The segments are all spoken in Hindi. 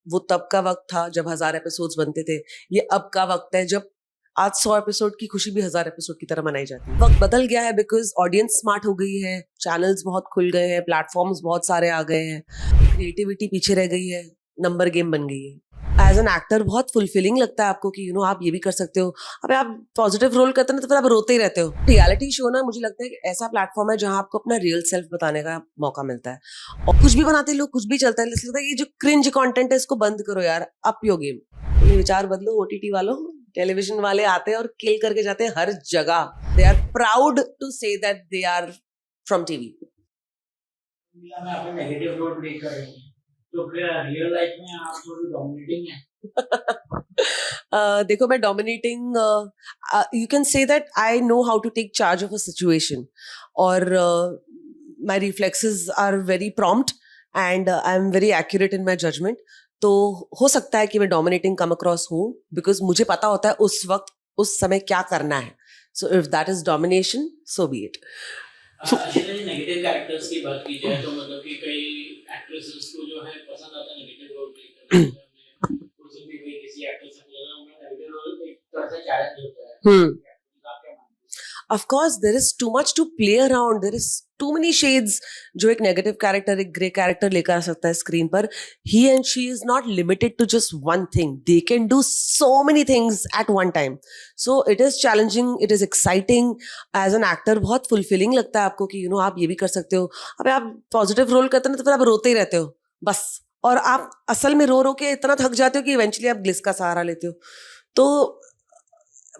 वो तब का वक्त था जब 1000 एपिसोड्स बनते थे। ये अब का वक्त है जब आज 100 एपिसोड की खुशी भी 1000 एपिसोड की तरह मनाई जाती है। वक्त बदल गया है बिकॉज ऑडियंस स्मार्ट हो गई है, चैनल्स बहुत खुल गए हैं, प्लेटफॉर्म्स बहुत सारे आ गए हैं, क्रिएटिविटी पीछे रह गई है, नंबर गेम बन गई है। एज एन एक्टर बहुत फुलफिलिंग लगता है आपको कि आप ये भी कर सकते हो। अबे आप पॉजिटिव रोल करते हैं ना तो फिर आप रोते ही रहते हो। रियलिटी शो ना मुझे लगता है कि ऐसा प्लेटफॉर्म है जहां आपको अपना रियल सेल्फ बताने का मौका मिलता है। और कुछ भी बनाते लोग, कुछ भी चलता है, इसलिए लगता है ये जो क्रिंज कंटेंट है इसको बंद करो यार, अप योर गेम। ये विचार बदलो ओटीटी वालों। टेलीविजन वाले आते हैं और किल करके जाते हैं हर जगह। They are proud to say that they are from TV. में आप नेगेटिव रोल प्ले कर रहे हैं, तो फिर रियल लाइफ में आप थोड़ी डोमिनेटिंग है। देखो मैं dominating, you can say that I know how to take charge of a situation, और my reflexes are very prompt and I am very accurate in my judgement. तो हो सकता है कि मैं डोमिनेटिंग कम अक्रॉस हूँ बिकॉज मुझे पता होता है उस वक्त उस समय क्या करना है। So if that is domination, so B it. Negative characters की बात की जाए तो मतलब कि कई एक्ट्रेसेस को जो है पसंद आता है नेगेटिव रोल प्ले करना। कुछ भी कोई किसी एक्टर से मिलना उन्हें नेगेटिव रोल एक तरह से चैलेंज होता है। Of course, there is too much to play around. There is too many shades जो एक नेगेटिव कैरेक्टर, एक ग्रे कैरेक्टर लेकर आ सकता है स्क्रीन पर. He and she is not limited to just one thing. They can do so many things at one time. So it is challenging. It is exciting. As an actor बहुत fulfilling लगता है आपको कि आप ये भी कर सकते हो. अबे आप पॉजिटिव रोल करते हैं ना तो फिर आप रोते ही रहते हो बस. और आप असल में रो रो के इतना थक जाते हो कि इवेंचुअली आप ग्लिस का सहारा लेते हो. तो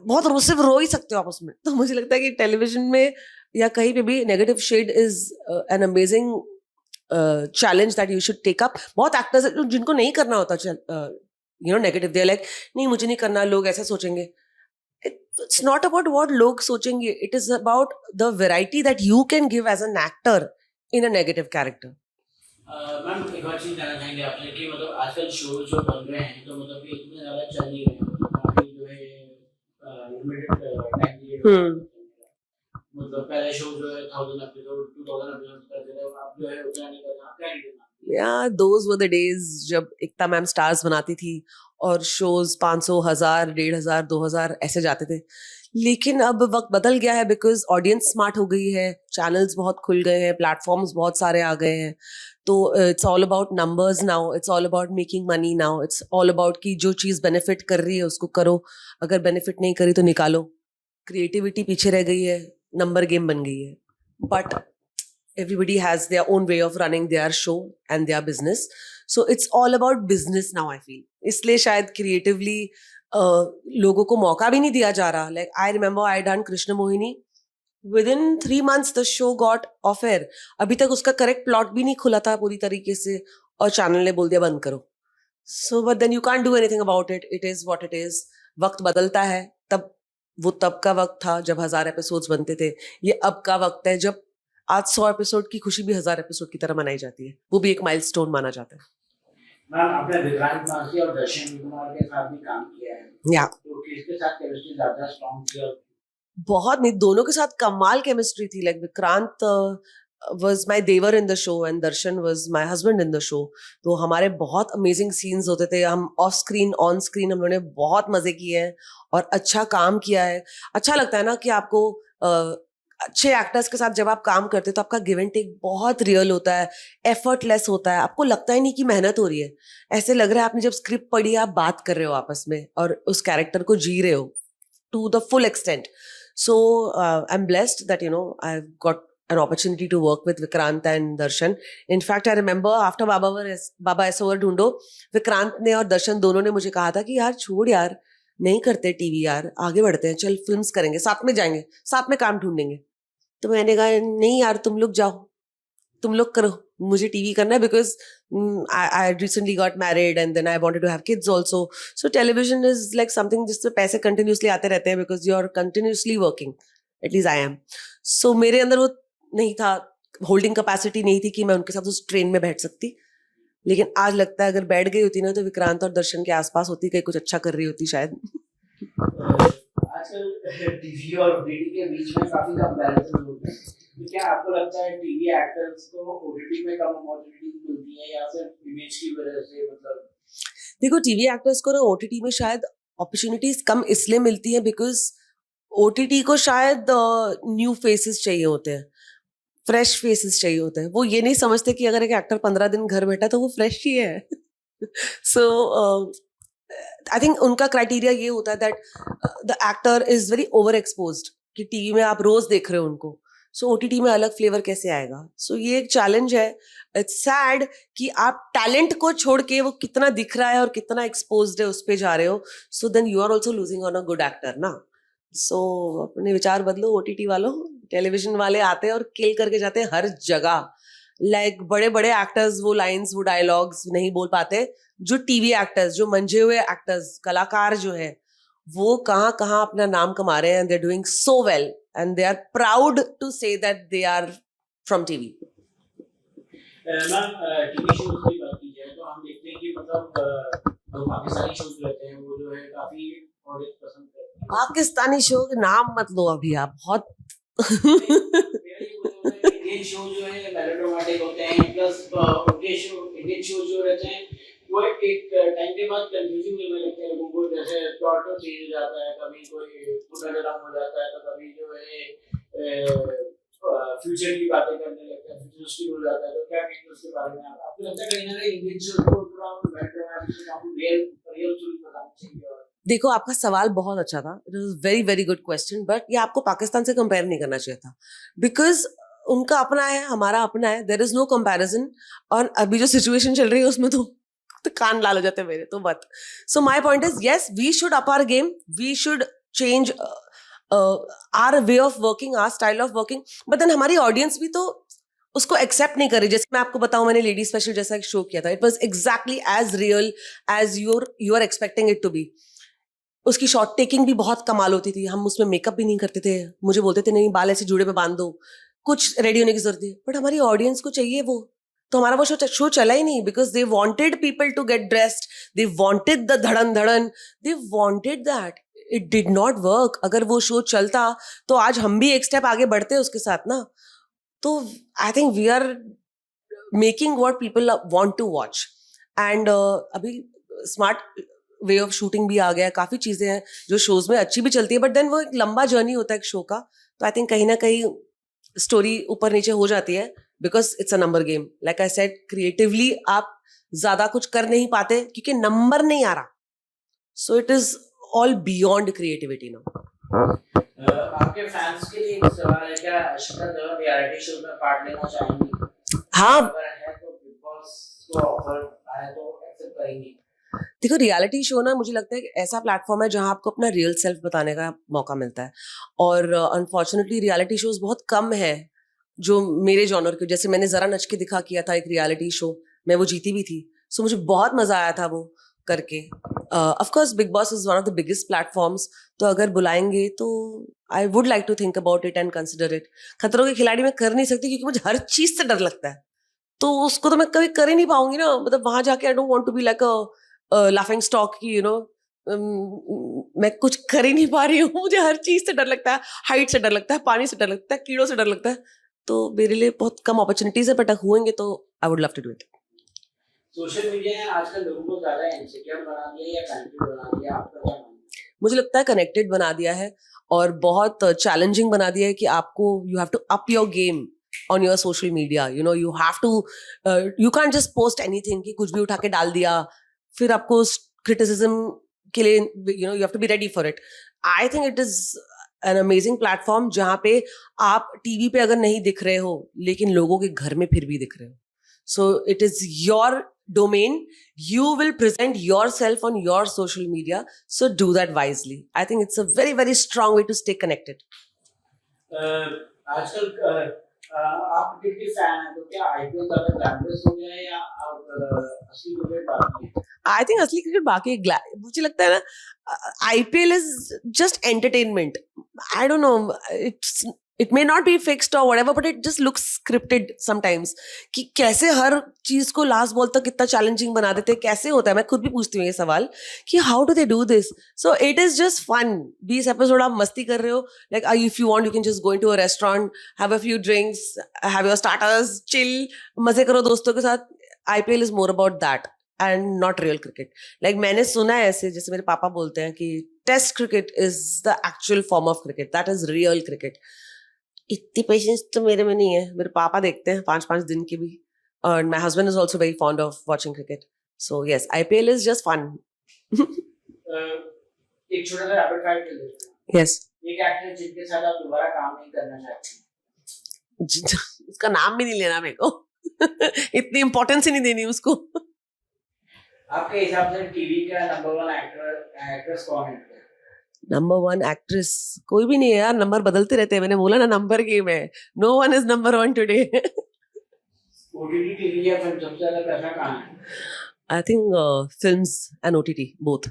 बहुत सिर्फ रो ही सकते हो आप उसमें. तो मुझे लगता है कि टेलीविजन में या कहीं पे भी negative shade is an amazing challenge that you should take up. बहुत एक्टर्स हैं जिनको नहीं करना होता नेगेटिव. दे लाइक नहीं मुझे नहीं करना, लोग ऐसा सोचेंगे. इट्स नॉट अबाउट व्हाट लोग सोचेंगे, it is about the variety that you can give as an actor in a negative character. Ma'am एक बार चीज जानना चाहेंगे आपसे कि मतलब आजकल शो जो बन रहे हैं तो मतलब कि इतने ज्यादा चल नहीं रहे हैं, काफी जो है लिमिटेड टाइम पीरियड. मतलब पहले शो जो है 1000 एपिसोड 2000 एपिसोड करते थे, अब जो है उतना नहीं करना. क्या नहीं करना? Yeah, those were the days जब एकता मैम स्टार्स बनाती थी और शोज 500, 1000, 1500, 2000 ऐसे जाते थे. लेकिन अब वक्त बदल गया है बिकॉज ऑडियंस स्मार्ट हो गई है, चैनल्स बहुत खुल गए हैं, प्लेटफॉर्म्स बहुत सारे आ गए हैं. तो it's all about numbers now, it's all about making money now, it's all about कि जो चीज़ बेनिफिट कर रही है उसको करो, अगर बेनिफिट नहीं करी तो निकालो. क्रिएटिविटी पीछे रह गई है, नंबर गेम बन गई है. But everybody has their own way of running their show and their business, so it's all about business now I feel. इसलिए शायद creatively लोगों को मौका भी नहीं दिया जा रहा. Like I remember I done Krishna Mohini, within 3 months the show got off air. अभी तक उसका करेक्ट प्लॉट भी नहीं खुला था पूरी तरीके से और चैनल ने बोल दिया बंद करो. So but then you can't do anything about it. It is what it is. वक्त बदलता है. वो तब का वक्त था जब 1000 एपिसोड्स बनते थे. ये अब का वक्त है जब आज 100 एपिसोड की खुशी भी 1000 एपिसोड की तरह मनाई जाती है. वो भी एक माइलस्टोन माना जाता है. मैम आपने विक्रांत मासी और दर्शन कुमार के साथ भी काम किया है. या तो किसके साथ केमिस्ट्री ज्यादा स्ट्रांग थी? और बहुत नहीं, दोनों के साथ कमाल केमिस्ट्री थी. लाइक विक्रांत was my देवर in the show and Darshan was my husband in the show. तो हमारे बहुत अमेजिंग सीन्स होते थे. हम ऑफ स्क्रीन ऑन स्क्रीन हम लोगों ने बहुत मजे किए हैं और अच्छा काम किया है. अच्छा लगता है ना कि आपको अच्छे एक्टर्स के साथ जब आप काम करते हो तो आपका गिव एंड टेक बहुत रियल होता है, एफर्टलेस होता है. आपको लगता ही नहीं कि मेहनत हो रही है. ऐसे लग रहा है आपने जब स्क्रिप्ट पढ़ी आप बात कर रहे हो आपस में और उस कैरेक्टर को जी रहे हो to the full extent. So I'm blessed that I've got an opportunity to work with Vikrant and Darshan. In fact, I remember after Baba ऐसा और ढूंढो, विक्रांत ने और दर्शन दोनों ने मुझे कहा था कि यार छोड़ यार, नहीं करते टीवी यार, आगे बढ़ते हैं, चल फिल्म्स करेंगे, साथ में जाएंगे, साथ में काम ढूंढेंगे. तो मैंने कहा नहीं यार, तुम लोग जाओ, तुम लोग करो, मुझे टीवी करना है because I recently got married and then I wanted to have kids also. So television is like something जिसमें पैसे continuously आते रहते हैं because you are continuously working. At least I am. So मेरे अंदर वो नहीं था, होल्डिंग कैपेसिटी नहीं थी कि मैं उनके साथ उस ट्रेन में बैठ सकती. लेकिन आज लगता है अगर बैठ गई होती ना तो विक्रांत और दर्शन के आसपास होती, कहीं कुछ अच्छा कर रही होती शायद. आजकल टीवी और ओटीटी के बीच में काफी कंपैरिजन होते हैं. तो क्या आपको लगता है टीवी एक्टर्स को ओटीटी में कम अपॉर्चुनिटीज मिलती है या फिर इमेज की वजह से? मतलब देखो टीवी एक्टर्स को ना ओटीटी में शायद अपॉर्चुनिटीज कम इसलिए मिलती है बिकॉज ओटीटी को शायद न्यू फेसेस चाहिए होते हैं, फ्रेश फेसेस चाहिए होते हैं. वो ये नहीं समझते कि अगर एक एक्टर 15 दिन घर बैठा तो वो फ्रेश ही है. सो आई थिंक उनका क्राइटेरिया ये होता है that the actor is very over exposed कि टीवी में आप रोज देख रहे हो उनको, सो ओटीटी में अलग फ्लेवर कैसे आएगा. सो ये एक चैलेंज है. इट्स सैड कि आप टैलेंट को छोड़ के वो कितना दिख रहा है और कितना एक्सपोज्ड है उस पे जा रहे हो. So then you are also losing on a good actor ना. सो अपने विचार बदलो ओटीटी वालों. टेलीविजन वाले आते हैं और किल करके जाते हैं हर जगह. लाइक बड़े बड़े एक्टर्स वो लाइंस वो डायलॉग्स नहीं बोल पाते. जो टीवी एक्टर्स, जो मंजे हुए एक्टर्स, कलाकार जो है, वो कहाँ कहाँ अपना नाम कमा रहे हैं. They are doing so well and they are proud to say that they are from TV. Ma'am TV shows की बात की जाए तो हम देखते हैं कि मतलब जो पाकिस्तानी शोज रहते हैं वो जो है काफी ऑडियंस पसंद करते हैं. पाकिस्तानी शो के नाम मत लो अभी आप. बहुत इंडियन शो जो है मेलोड्रामेटिक होते हैं, प्लस इंडियन शो जो रहते हैं वो एक टाइम के बाद कंफ्यूजिंग होने लगते हैं लोगों को. जैसे प्लॉट तो चेंज हो जाता है, कभी कोई पुनर्जन्म हो जाता है, तो कभी जो है फ्यूचर की बातें करने लगते हैं, फ्यूचरिस्टिक हो जाता है. तो क्या कहेंगे उसके बारे में? आपको लगता है कहीं ना कहीं इंडियन शो को थोड़ा मेलोड्रामेटिक से कम रियल स्टोरी बताना चाहिए? और देखो आपका सवाल बहुत अच्छा था. It was very very good question. But ये आपको पाकिस्तान से कंपेयर नहीं करना चाहिए था बिकॉज उनका अपना है, हमारा अपना है. There is no comparison. और अभी जो सिचुएशन चल रही है उसमें तो कान लाल हो जाते हैं मेरे तो मत. So my point is yes we should up our game. We should change our way of working, our style of working. But then हमारी ऑडियंस भी तो उसको एक्सेप्ट नहीं करे. जैसे मैं आपको बताऊं, मैंने लेडी स्पेशल जैसा एक शो किया था. It was exactly as real as you are expecting it to be. उसकी शॉट टेकिंग भी बहुत कमाल होती थी. हम उसमें मेकअप भी नहीं करते थे. मुझे बोलते थे नहीं बाल ऐसे जुड़े में बांध दो, कुछ रेडी होने की जरूरत नहीं. बट हमारी ऑडियंस को चाहिए वो. तो हमारा वो शो चला ही नहीं because they wanted people to get dressed. They wanted the धड़न धड़न. They wanted that. It did not work. अगर वो शो चलता तो आज हम भी एक स्टेप आगे बढ़ते उसके साथ ना. तो I think we are making what people want to watch. And अभी स्मार्ट वे ऑफ शूटिंग भी आ गया है. काफी चीजें हैं जो शोज में अच्छी भी चलती है. बट देन वो एक लंबा जर्नी होता है एक शो का. तो आई थिंक कहीं ना कहीं स्टोरी ऊपर नीचे हो जाती है because it's a number game. Like I said, creatively आप ज्यादा कुछ कर नहीं पाते क्योंकि नंबर नहीं आ रहा. सो it is all beyond creativity now. आपके फैंस के लिए एक सवाल है, क्या अश्विता देव रियलिटी शो में पार्ट लेना चाहेंगी? हाँ, अगर है तो बिग बॉस को ऑफर आए तो एक्सेप्ट करेंगी? देखो रियलिटी शो ना मुझे लगता है कि ऐसा प्लेटफॉर्म है जहां आपको अपना रियल सेल्फ बताने का मौका मिलता है. और अनफॉर्चुनेटली रियलिटी शोज बहुत कम है जो मेरे जॉनर के. जैसे मैंने जरा नच के दिखा किया था एक रियलिटी शो, मैं वो जीती भी थी. सो मुझे बहुत मजा आया था वो करके. Of course Bigg Boss is one of the biggest platforms. तो अगर बुलाएंगे तो I would like to think about it and consider it. Khatron ke खिलाड़ी में कर नहीं सकती क्योंकि मुझे हर चीज से डर लगता है. तो उसको तो मैं कभी कर ही नहीं पाऊंगी ना. मतलब वहां जाके I don't want to be like a laughing stock की मैं कुछ कर ही नहीं पा रही हूँ. मुझे हर चीज से डर लगता है. हाइट से डर लगता है, पानी से डर लगता है, कीड़ों से डर लगता है. तो मेरे लिए बहुत कम अपॉर्चुनिटीज है. बट हुएंगे तो I would love to do it. Social media ने आजकल लोगों को ज्यादा इनसिक्योर बना दिया या कनेक्टेड बना दिया? आपका क्या मानना है? मुझे लगता है कनेक्टेड बना दिया है और बहुत चैलेंजिंग बना दिया है कि आपको you have to up your game on your social media. You have to you can't just post anything कि कुछ भी उठा के डाल दिया. फिर आपको criticism के लिए you have to be ready for it. I think it is an amazing platform जहाँ पे आप टीवी पे अगर नहीं दिख रहे हो लेकिन लोगों के घर में फिर भी दिख रहे हो. So it is your domain. You will present yourself on your social media. So do that wisely. I think it's a very very strong way to stay connected. आजकल आप क्रिकेट के फैन हैं तो क्या आईपीएल ज्यादा ग्लैमरस हो गया है या असली क्रिकेट बाकी है? आई थिंक असली क्रिकेट बाकी मुझे लगता है ना IPL is just entertainment. I don't know, it may not be fixed और whatever but it just looks scripted sometimes. कि कैसे हर चीज को लास्ट बॉल तक कितना चैलेंजिंग बना देते हैं, कैसे होता है. मैं खुद भी पूछती हूँ ये सवाल कि how do they do this. So it is just fun. 20 episode आप मस्ती कर रहे हो. Like if you want you can just go into a restaurant, have a few drinks, have your starters, chill, मजे करो दोस्तों के साथ. IPL is more about that. And not real cricket. Like मैंने सुना है ऐसे, जैसे मेरे पापा बोलते हैं कि test cricket is the actual form of cricket, that is real cricket. इतनी पेशेंस तो मेरे में नहीं है. मेरे पापा देखते हैं 5-5 दिन की भी. और my husband is also very fond of watching cricket. So yes, IPL is just fun. एक छोटा सा रैपिड फायर खेल लेते हैं. यस. एक एक्टर जिनके साथ आप दोबारा काम नहीं करना चाहते. उसका नाम भी नहीं लेना मेरे को. इतनी इंपॉर्टेंस ही नहीं देनी उसको. आपके हिसाब से टीवी का नंबर 1 एक्ट्रेस कौन है? नंबर 1 एक्ट्रेस कोई भी नहीं है यार. नंबर बदलते रहते हैं. मैंने बोला ना, नंबर गेम है. No one is number 1 today. OTT TV या फिर सबसे ज्यादा पैसा कहाँ है? I think films and OTT both.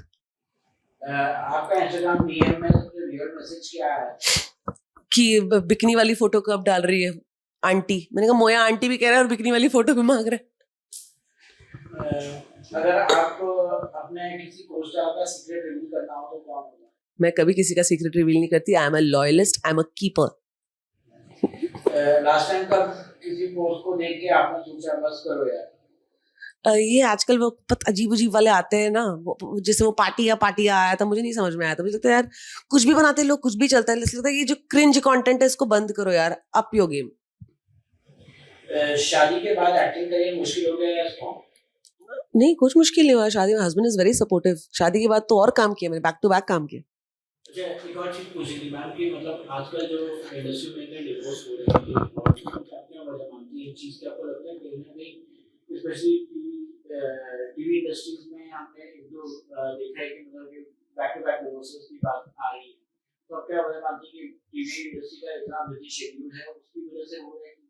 आपका इंस्टाग्राम डीएम में सबसे वियर्ड मैसेज क्या है? कि बिकनी वाली फोटो कब डाल रही है आंटी. मैंने कहा मोया आंटी भी कह रहा है और बिकनी वाली फोटो भी मांग रहा है. अगर आपको अपने किसी को-स्टार का सीक्रेट रिवील करना हो तो क्या होगा? मैं कभी किसी का सीक्रेट रिवील नहीं करती. I am a loyalist, I am a keeper. Last time कब किसी पोस्ट को देख के आपने सोचा बस करो यार? ये आजकल वो अजीब अजीब वाले आते हैं ना, जैसे वो पार्टी आया था, मुझे नहीं समझ में आया था. मुझे लगता है यार कुछ भी बनाते हैं लोग, कुछ भी चलता है. लगता है ये जो क्रिंज कंटेंट है इसको बंद करो यार. Up your game. शादी के बाद एक्टिंग करियर मुश्किल हो गया या स्ट्रॉन्ग? नहीं, कुछ मुश्किल नहीं हुआ शादी में. Husband is very supportive. शादी के बाद तो और काम किया मैंने, बैक टू बैक काम किया. अच्छा, एक और चीज पूछी थी मैम कि मतलब आजकल जो इंडस्ट्री में इतने डिवोर्स हो रहे हैं, क्या वजह मानती है चीज? क्या आपको लगता है कहीं ना कहीं स्पेशली टीवी इंडस्ट्रीज में हमने एक दो देखा है कि मतलब बैक टू बैक डिवोर्सेस की बात आ रही है, तो आप क्या वजह मानती है कि टीवी इंडस्ट्री का इतना बिजी शेड्यूल है उसकी वजह से हो रहा है?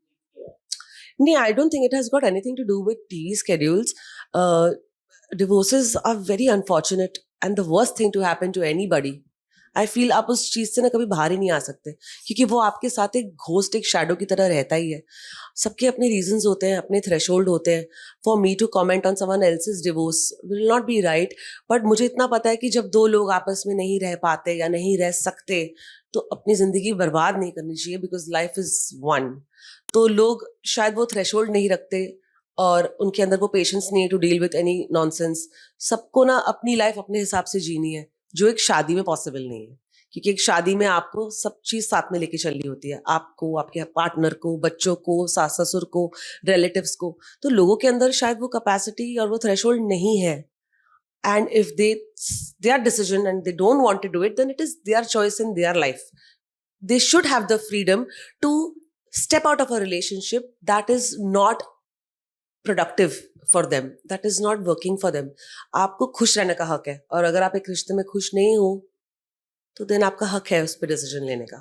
No, I don't think it has got anything to do with TV schedules. Divorces are very unfortunate and the worst thing to happen to anybody. I feel आप उस चीज से ना कभी बाहर ही नहीं आ सकते, क्योंकि वो आपके साथ एक घोस्ट, एक शैडो की तरह रहता ही है. सबके अपने रीजंस होते हैं, अपने थ्रेशोल्ड होते हैं. For me to comment on someone else's divorce will not be right. But मुझे इतना पता है कि जब दो लोग आपस में नहीं रह पाते या नहीं रह सकते तो अपनी जिंदगी बर्बाद नहीं करनी चाहिए, बिकॉज लाइफ इज वन. तो लोग शायद वो थ्रेशोल्ड नहीं रखते और उनके अंदर वो पेशेंस नहीं है to deal with any nonsense. सबको ना अपनी लाइफ अपने हिसाब से जीनी है, जो एक शादी में पॉसिबल नहीं है. क्योंकि एक शादी में आपको सब चीज साथ में लेके चलनी होती है, आपको, आपके पार्टनर को, बच्चों को, सास ससुर को, रिलेटिव्स को. तो लोगों के अंदर शायद वो कैपेसिटी और वो थ्रेशोल्ड नहीं है. And if their decision and they don't want to do it, then it is their choice in their life. They should have the freedom to step out of a relationship that is not productive for them, that is not working for them. आपको खुश रहने का हक है, और अगर आप एक रिश्ते में खुश नहीं हो तो देन आपका हक है उस पर डिसीजन लेने का.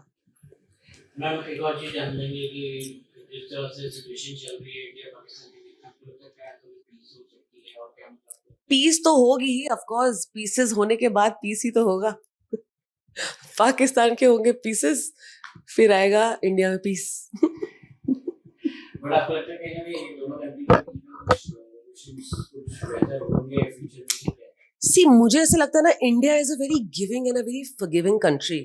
मैम एक और चीज जान लेंगे कि जिस तरह से सिचुएशन चल रही है इंडिया पाकिस्तान की, आपको लगता है क्या तो पीस हो सकती है और क्या मतलब? पीस तो होगी ही, ऑफ कोर्स. पीसेस होने के बाद पीस ही तो होगा. पाकिस्तान के होंगे पीसेस, फिर आएगा इंडिया में पीस. बट आपको लगता है कहीं ना कहीं दोनों कंट्री का कुछ बेहतर होंगे फ्यूचर में? See, मुझे ऐसा लगता है ना, India is a very giving and a very forgiving country.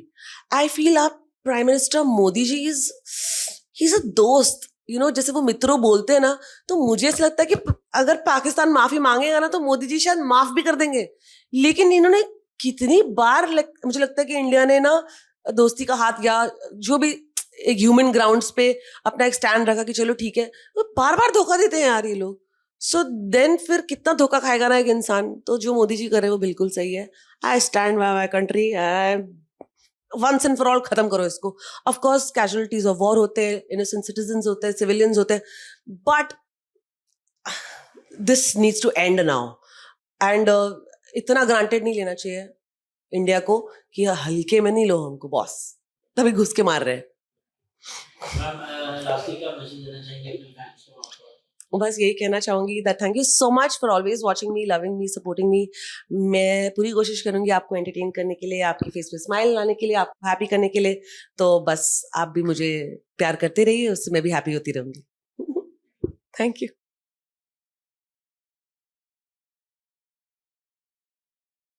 I feel आप prime minister Modi ji is a दोस्त. यू नो, जैसे वो मित्रों बोलते हैं ना, तो मुझे ऐसा लगता है कि अगर पाकिस्तान माफी मांगेगा ना तो मोदी जी शायद माफ भी कर देंगे. लेकिन इन्होंने कितनी बार मुझे लगता है कि इंडिया ने ना दोस्ती का हाथ या जो भी एक ह्यूमन ग्राउंड्स पे अपना एक स्टैंड रखा कि चलो ठीक है. वो बार बार धोखा देते हैं यार ये लोग. सो देन फिर कितना धोखा खाएगा ना एक इंसान. तो जो मोदी जी करे वो बिल्कुल सही है. I stand by my country. Once and for all खत्म करो इसको. Of course casualties of war होते हैं, इनोसेंट सिटीजन्स होते हैं, सिविलियंस होते हैं, but this needs to end now. And इतना ग्रांटेड नहीं लेना चाहिए इंडिया को कि हल्के में नहीं लो हमको बॉस, तभी घुस के मार रहे हैं. बस यही कहना चाहूंगी that thank you so much for always watching me, loving me, supporting me. मैं पूरी कोशिश करूंगी आपको एंटरटेन करने के लिए, आपकी फेस पे स्माइल लाने के लिए, आपको हैप्पी करने के लिए. तो बस आप भी मुझे प्यार करते रहिए, उससे मैं भी हैप्पी होती रहूंगी. Thank you.